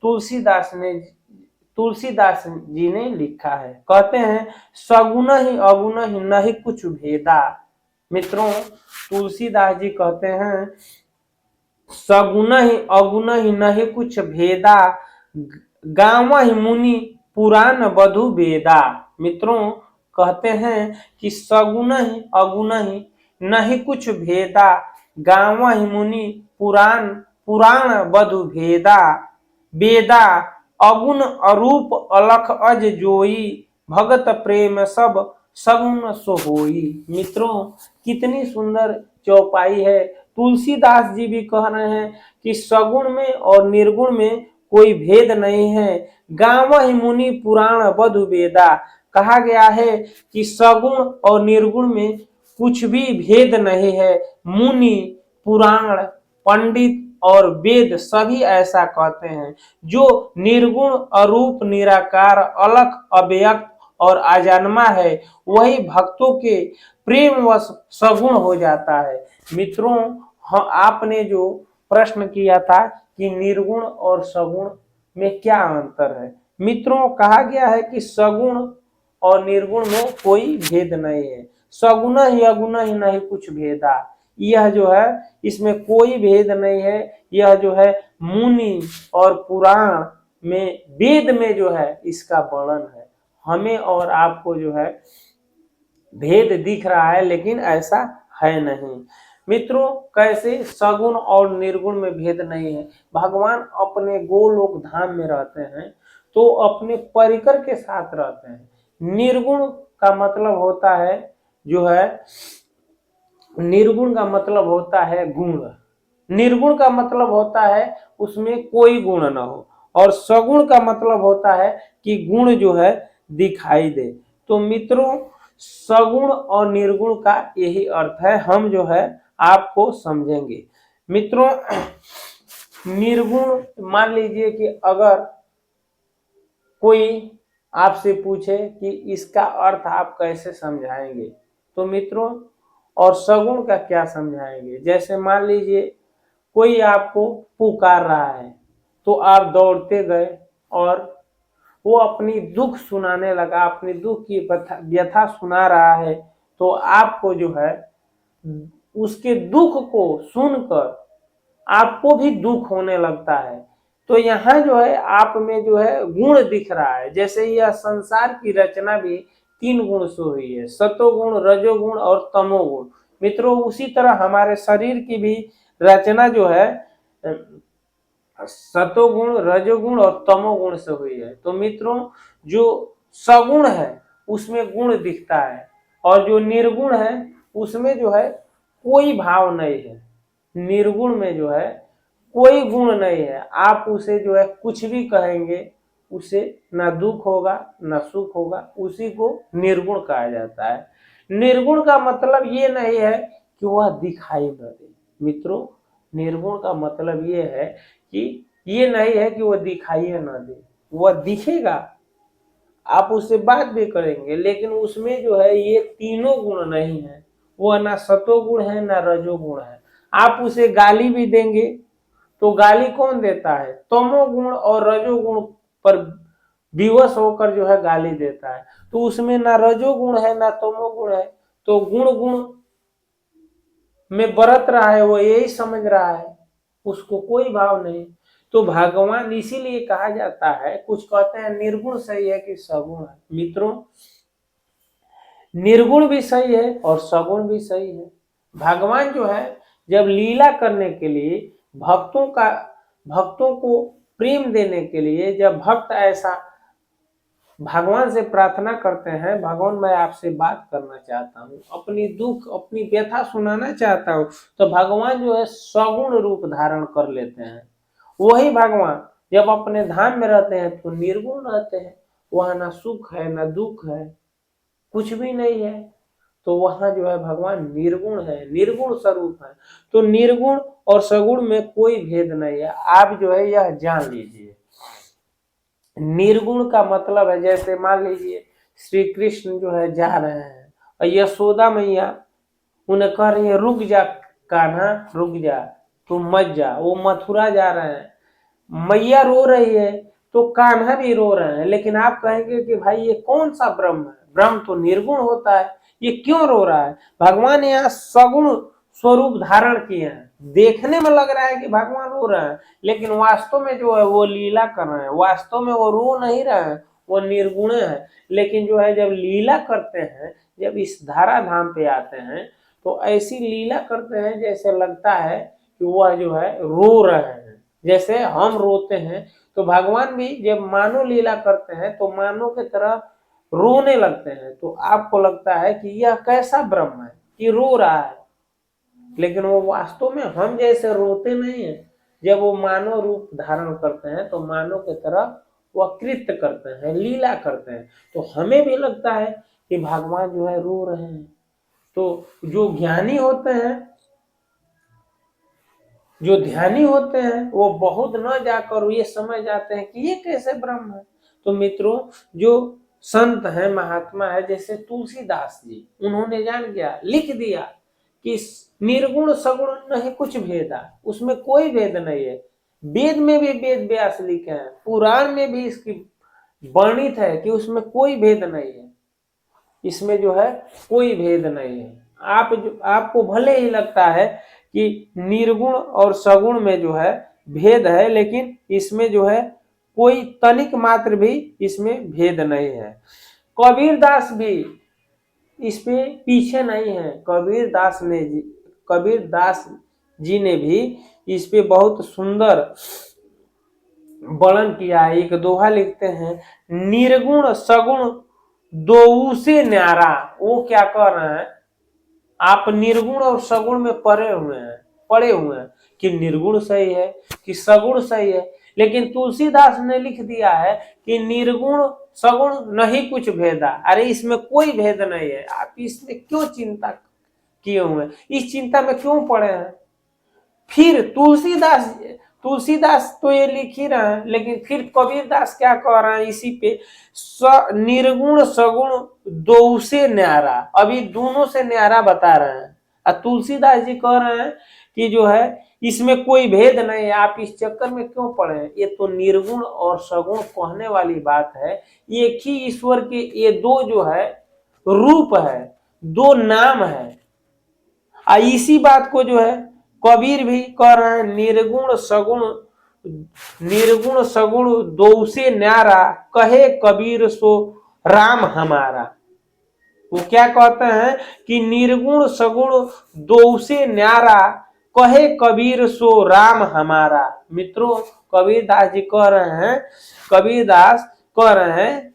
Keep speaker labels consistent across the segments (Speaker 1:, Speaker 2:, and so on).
Speaker 1: तुलसीदास जी ने लिखा है। कहते हैं सगुन ही अगुन ही नहीं कुछ भेदा। मित्रों, तुलसीदास जी कहते हैं सगुन ही अगुन ही नहीं कुछ भेदा, गाँव ही मुनि पुराण बधु वेदा। मित्रों, कहते हैं कि सगुन ही अगुन ही नहीं कुछ भेदा, गाँव ही मुनि पुराण बधु भेदा। वेदा अगुण अरूप अलख अज जोई, भगत प्रेम सब सगुन सो होई। मित्रों, कितनी सुंदर चौपाई है। तुलसीदास जी भी कह रहे हैं कि सगुण में और निर्गुण में कोई भेद नहीं है। गाँव ही मुनि पुराण बधु वेदा, कहा गया है कि सगुण और निर्गुण में कुछ भी भेद नहीं है। मुनि, पुराण, पंडित और वेद सभी ऐसा कहते हैं। जो निर्गुण, अरूप, निराकार, अलख, अव्यक्त और अजन्मा है, वही भक्तों के प्रेम वश सगुण हो जाता है। मित्रों, आपने जो प्रश्न किया था कि निर्गुण और सगुण में क्या अंतर है, मित्रों कहा गया है कि सगुण और निर्गुण में कोई भेद नहीं है। सगुण ही अगुण ही नहीं कुछ भेदा, यह जो है इसमें कोई भेद नहीं है। यह जो है मुनि और पुराण में, वेद में जो है इसका वर्णन है। हमें और आपको जो है भेद दिख रहा है, लेकिन ऐसा है नहीं। मित्रों, कैसे सगुण और निर्गुण में भेद नहीं है। भगवान अपने गोलोक धाम में रहते हैं तो अपने परिकर के साथ रहते हैं। निर्गुण का मतलब होता है जो है, निर्गुण का मतलब होता है गुण, निर्गुण का मतलब होता है उसमें कोई गुण न हो, और सगुण का मतलब होता है कि गुण जो है दिखाई दे। तो मित्रों, सगुण और निर्गुण का यही अर्थ है, हम जो है आपको समझेंगे। मित्रों, निर्गुण, मान लीजिए कि अगर कोई आपसे पूछे कि इसका अर्थ आप कैसे समझाएंगे, तो मित्रों, और सगुण का क्या समझाएंगे। जैसे मान लीजिए कोई आपको पुकार रहा है तो आप दौड़ते गए और वो अपनी दुख सुनाने लगा, अपनी दुख की व्यथा सुना रहा है, तो आपको जो है उसके दुख को सुनकर आपको भी दुख होने लगता है। तो यहाँ जो है आप में जो है गुण दिख रहा है। जैसे यह संसार की रचना भी 3 गुण से हुई है, सतोगुण, रजोगुण और तमोगुण। मित्रों, उसी तरह हमारे शरीर की भी रचना जो है सतोगुण, रजोगुण और तमोगुण से हुई है। तो मित्रों, जो सगुण है उसमें गुण दिखता है, और जो निर्गुण है उसमें जो है कोई भाव नहीं है। निर्गुण में जो है कोई गुण नहीं है। आप उसे जो है कुछ भी कहेंगे, उसे ना दुख होगा ना सुख होगा, उसी को निर्गुण कहा जाता है। निर्गुण का मतलब ये नहीं है कि वह दिखाई न दे। मित्रों, निर्गुण का मतलब ये है कि ये नहीं है कि वह दिखाई न दे, वह दिखेगा, आप उससे बात भी करेंगे, लेकिन उसमें जो है ये तीनों गुण नहीं है। वह ना सतोगुण है ना रजोगुण है। आप उसे गाली भी देंगे तो गाली कौन देता है, तमोगुण और रजोगुण पर विवश होकर जो है गाली देता है। तो उसमें ना रजोगुण है ना तमोगुण है, तो गुण गुण में बरत रहा है, वो यही समझ रहा है, उसको कोई भाव नहीं। तो भगवान, इसीलिए कहा जाता है, कुछ कहते हैं निर्गुण सही है कि सगुण है। मित्रों, निर्गुण भी सही है और सगुण भी सही है। भगवान जो है जब लीला करने के लिए, भक्तों को प्रेम देने के लिए, जब भक्त ऐसा भगवान से प्रार्थना करते हैं, भगवान मैं आपसे बात करना चाहता हूँ, अपनी दुख, अपनी व्यथा सुनाना चाहता हूँ, तो भगवान जो है सगुण रूप धारण कर लेते हैं। वही भगवान जब अपने धाम में रहते हैं तो निर्गुण रहते हैं। वहां ना सुख है ना दुख है, कुछ भी नहीं है। तो वहां जो है भगवान निर्गुण है, निर्गुण स्वरूप है। तो निर्गुण और सगुण में कोई भेद नहीं है। आप जो है यह जान लीजिए। निर्गुण का मतलब है, जैसे मान लीजिए श्री कृष्ण जो है जा रहे हैं और यशोदा मैया उन्हें कह रही है रुक जा कान्हा, रुक जा, तुम मत जा। वो मथुरा जा रहे हैं, मैया रो रही है तो कान्हा भी रो रहे हैं, लेकिन आप कहेंगे कि भाई ये कौन सा ब्रह्म है, ब्रह्म तो निर्गुण होता है, ये क्यों रो रहा है। भगवान यहाँ सगुण स्वरूप धारण किए हैं, देखने में लग रहा है कि भगवान रो रहे हैं, लेकिन वास्तव में जो है वो लीला कर रहे हैं, वास्तव में वो रो नहीं रहे हैं, वो निर्गुण है। लेकिन जो है जब लीला करते हैं, जब इस धारा धाम पे आते हैं तो ऐसी लीला करते हैं जैसे लगता है कि वह जो है रो रहे हैं, जैसे हम रोते हैं। तो भगवान भी जब मानव लीला करते हैं तो मानव की तरह रोने लगते हैं, तो आपको लगता है कि यह कैसा ब्रह्म है कि रो रहा है, लेकिन वो वास्तव में हम जैसे रोते नहीं है। जब वो मानव रूप धारण करते हैं तो मानव की तरह वह कृत्य करते हैं, लीला करते हैं, तो हमें भी लगता है कि भगवान जो है रो रहे हैं। तो जो ज्ञानी होते हैं, जो ध्यानी होते हैं, वो बहुत न जाकर ये समझ जाते हैं कि ये कैसे ब्रह्म है। तो मित्रों, जो संत है, महात्मा है, जैसे तुलसीदास जी, उन्होंने जान गया, लिख दिया कि निर्गुण सगुण नहीं कुछ भेदा, उसमें कोई भेद नहीं है। वेद में भी वेद व्यास लिखे हैं, पुराण में भी इसकी वर्णित है कि उसमें कोई भेद नहीं है, इसमें जो है कोई भेद नहीं है। आपको भले ही लगता है कि निर्गुण और सगुण में जो है भेद है, लेकिन इसमें जो है कोई तनिक मात्र भी इसमें भेद नहीं है। कबीरदास भी इस पे पीछे नहीं है। कबीरदास जी ने भी इस पे बहुत सुंदर वर्णन किया है। एक दोहा लिखते हैं, निर्गुण सगुण दो से न्यारा। वो क्या कर रहे हैं, आप निर्गुण और सगुण में पड़े हुए हैं कि निर्गुण सही है कि सगुण सही है, लेकिन तुलसीदास ने लिख दिया है कि निर्गुण सगुण नहीं कुछ भेदा। अरे इसमें कोई भेद नहीं है, आप इसमें क्यों चिंता किए हुए हैं, इस चिंता में क्यों पड़े हैं। फिर तुलसीदास तो ये लिख ही रहे हैं, लेकिन फिर कबीरदास क्या कह रहे हैं इसी पे, निर्गुण सगुण दो से न्यारा। अभी दोनों से न्यारा बता रहे हैं, और तुलसीदास जी कह रहे हैं कि जो है इसमें कोई भेद नहीं है, आप इस चक्कर में क्यों पड़े हैं। ये तो निर्गुण और सगुण कहने वाली बात है, एक ही ईश्वर के ये दो जो है रूप है, दो नाम है। इसी बात को जो है कबीर भी कह रहे हैं, निर्गुण सगुण दो से न्यारा, कहे कबीर सो राम हमारा। वो क्या कहते हैं कि निर्गुण सगुण दो से न्यारा, कहे कबीर सो राम हमारा। मित्रों, कबीरदास कह रहे हैं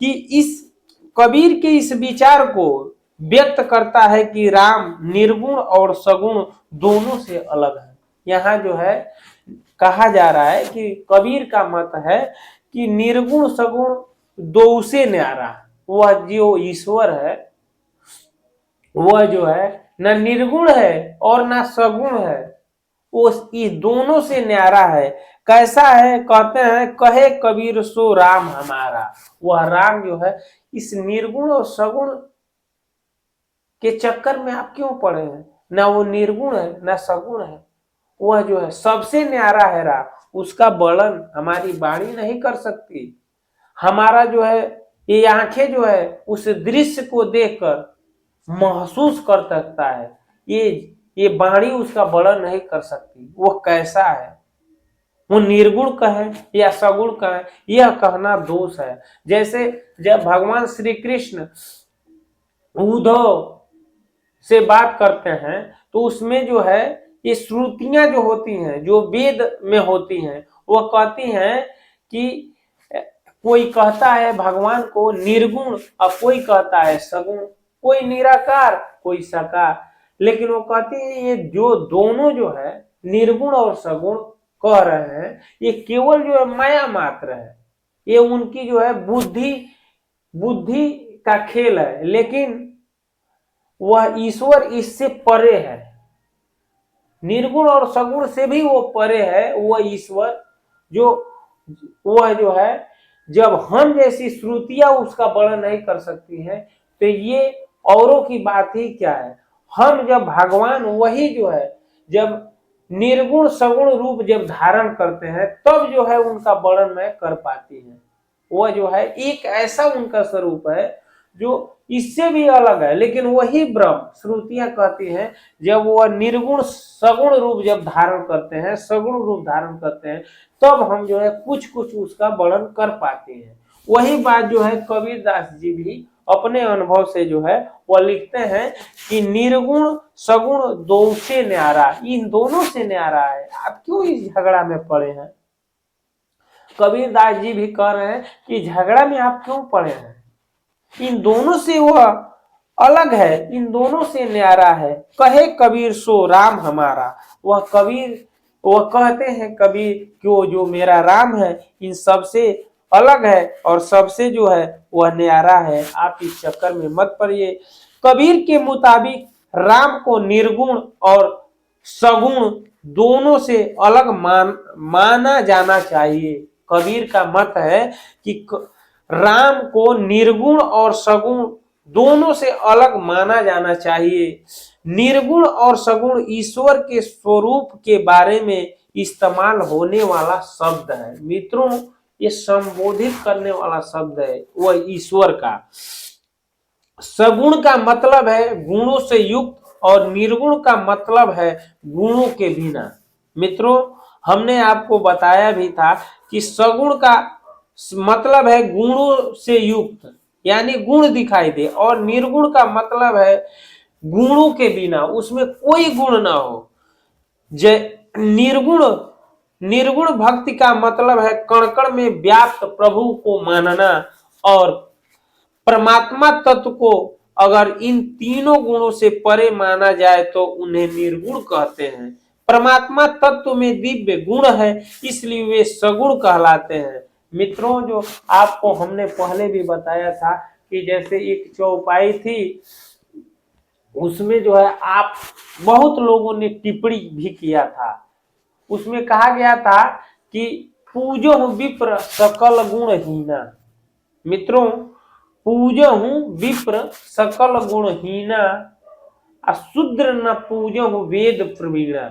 Speaker 1: कि इस कबीर के इस विचार को व्यक्त करता है कि राम निर्गुण और सगुण दोनों से अलग है। यहाँ जो है कहा जा रहा है कि कबीर का मत है कि निर्गुण सगुण दो से न्यारा, वह जो ईश्वर है वह जो है न निर्गुण है और न सगुण है, वो इस दोनों से न्यारा है। कैसा है, कहते हैं कहे कबीर सो राम हमारा। वह राम जो है इस निर्गुण और सगुण के चक्कर में आप क्यों पड़े हैं, ना वो निर्गुण है ना सगुण है, वह जो है सबसे न्यारा है राम। उसका वर्णन हमारी वाणी नहीं कर सकती। हमारा जो है ये आंखें जो है उस दृश्य को देखकर महसूस कर सकता है, ये वाणी उसका वर्णन नहीं कर सकती। वो कैसा है, वो निर्गुण कहे या सगुण कहे, यह कहना दोष है। जैसे जब भगवान श्री कृष्ण उद्धव से बात करते हैं तो उसमें जो है ये श्रुतियां जो होती हैं, जो वेद में होती हैं, वो कहती हैं कि कोई कहता है भगवान को निर्गुण और कोई कहता है सगुण, कोई निराकार कोई साकार। लेकिन वो कहती है ये जो दोनों जो है निर्गुण और सगुण कह रहे हैं, ये केवल जो है माया मात्र है, ये उनकी जो है बुद्धि का खेल है, लेकिन वह ईश्वर इससे परे है, निर्गुण और सगुण से भी वो परे है। वह ईश्वर वह जो है जब हम जैसी श्रुतियां उसका वर्णन नहीं कर सकती हैं, तो ये औरों की बात ही क्या है। हम जब भगवान वही जो है जब निर्गुण सगुण रूप जब धारण करते हैं तब जो है उनका वर्णन कर पाती है। वह जो है एक ऐसा उनका स्वरूप है जो इससे भी अलग है, लेकिन वही ब्रह्म श्रुतियां कहती हैं जब वह निर्गुण सगुण रूप जब धारण करते हैं, सगुण रूप धारण करते हैं, तब हम जो है कुछ कुछ उसका वर्णन कर पाते हैं। वही बात जो है कबीर दास जी भी अपने अनुभव से जो है वह लिखते हैं कि निर्गुण सगुण दो से न्यारा, इन दोनों से न्यारा है। आप क्यों इस झगड़ा में पड़े हैं? कबीर दास जी भी कह रहे हैं कि झगड़ा में आप क्यों पड़े हैं, इन दोनों से वह अलग है, इन दोनों से न्यारा है। कहे कबीर सो राम हमारा, वह कबीर वह कहते हैं कबीर कि वो जो मेरा राम है इन सबसे अलग है और सबसे जो है वह न्यारा है। आप इस चक्कर में मत पड़िए। कबीर के मुताबिक राम को निर्गुण और सगुण दोनों से अलग माना जाना चाहिए। कबीर का मत है कि राम को निर्गुण और सगुण दोनों से अलग माना जाना चाहिए। निर्गुण और सगुण ईश्वर के स्वरूप के बारे में इस्तेमाल होने वाला शब्द है। मित्रों, ये संबोधित करने वाला शब्द है वह ईश्वर का। सगुण का मतलब है गुणों से युक्त और निर्गुण का मतलब है गुणों के बिना। मित्रों, हमने आपको बताया भी था कि सगुण का मतलब है गुणों से युक्त, यानी गुण दिखाई दे, और निर्गुण का मतलब है गुणों के बिना, उसमें कोई गुण ना हो। निर्गुण निर्गुण भक्ति का मतलब है कण कण में व्याप्त प्रभु को मानना, और परमात्मा तत्व को अगर इन तीनों गुणों से परे माना जाए तो उन्हें निर्गुण कहते हैं। परमात्मा तत्व में दिव्य गुण है, इसलिए वे सगुण कहलाते हैं। मित्रों, जो आपको हमने पहले भी बताया था कि जैसे एक चौपाई थी, उसमें जो है आप बहुत लोगों ने टिप्पणी भी किया था। उसमें कहा गया था कि पूजो विप्र सकल गुणहीना। मित्रों, पूजहु विप्र सकल गुणहीना, अशूद्र न पूजहु वेद प्रवीणा।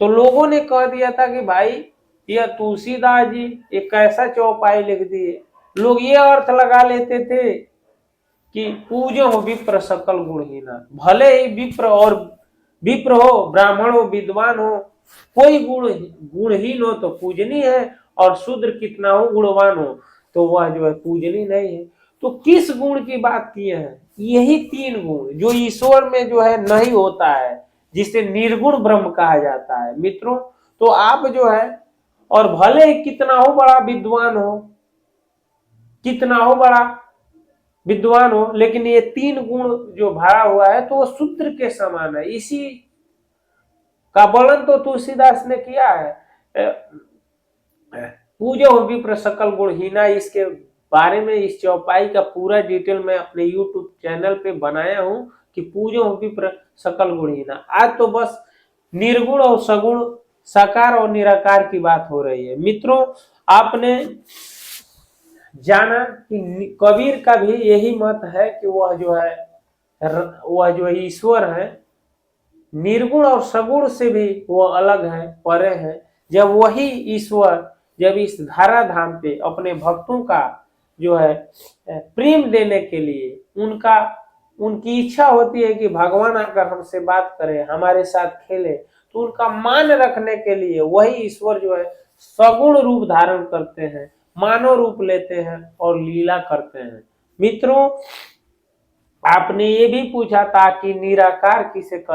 Speaker 1: तो लोगों ने कह दिया था कि भाई यह तुलसीदास जी एक ऐसा चौपाई लिख दिए। लोग ये अर्थ लगा लेते थे कि पूजहु विप्र सकल गुणहीना, भले ही विप्र हो, ब्राह्मण हो, विद्वान हो, कोई गुणहीन हो तो पूजनीय है, और शूद्र कितना हो, गुणवान हो तो वह जो है पूजनीय नहीं है। तो किस गुण की बात किए हैं? यही तीन गुण जो ईश्वर में जो है नहीं होता है, जिसे निर्गुण ब्रह्म कहा जाता है। मित्रों, तो आप जो है, और भले ही कितना हो बड़ा विद्वान हो, कितना हो बड़ा विद्वान हो, लेकिन ये तीन गुण जो भरा हुआ है तो वो शूद्र के समान है। इसी का वर्णन तो तुलसीदास ने किया है। पूजो विप्र सकल गुणहीना, इसके बारे में इस चौपाई का पूरा डिटेल मैं अपने YouTube चैनल पे बनाया हूं कि पूजो विप्र सकल गुणहीना। आज तो बस निर्गुण और सगुण, साकार और निराकार की बात हो रही है। मित्रों, आपने जाना कि कबीर का भी यही मत है कि वह जो है ईश्वर है, निर्गुण और सगुण से भी वह अलग है, परे है। जब वही ईश्वर जब इस धारा धाम पे अपने भक्तों का जो है प्रेम देने के लिए उनकी इच्छा होती है कि भगवान आकर हमसे बात करे, हमारे साथ खेले, तो उनका मान रखने के लिए वही ईश्वर जो है सगुण रूप धारण करते हैं, मानव रूप लेते हैं और लीला करते हैं। मित्रों, आपने ये भी पूछा था कि निराकार किसे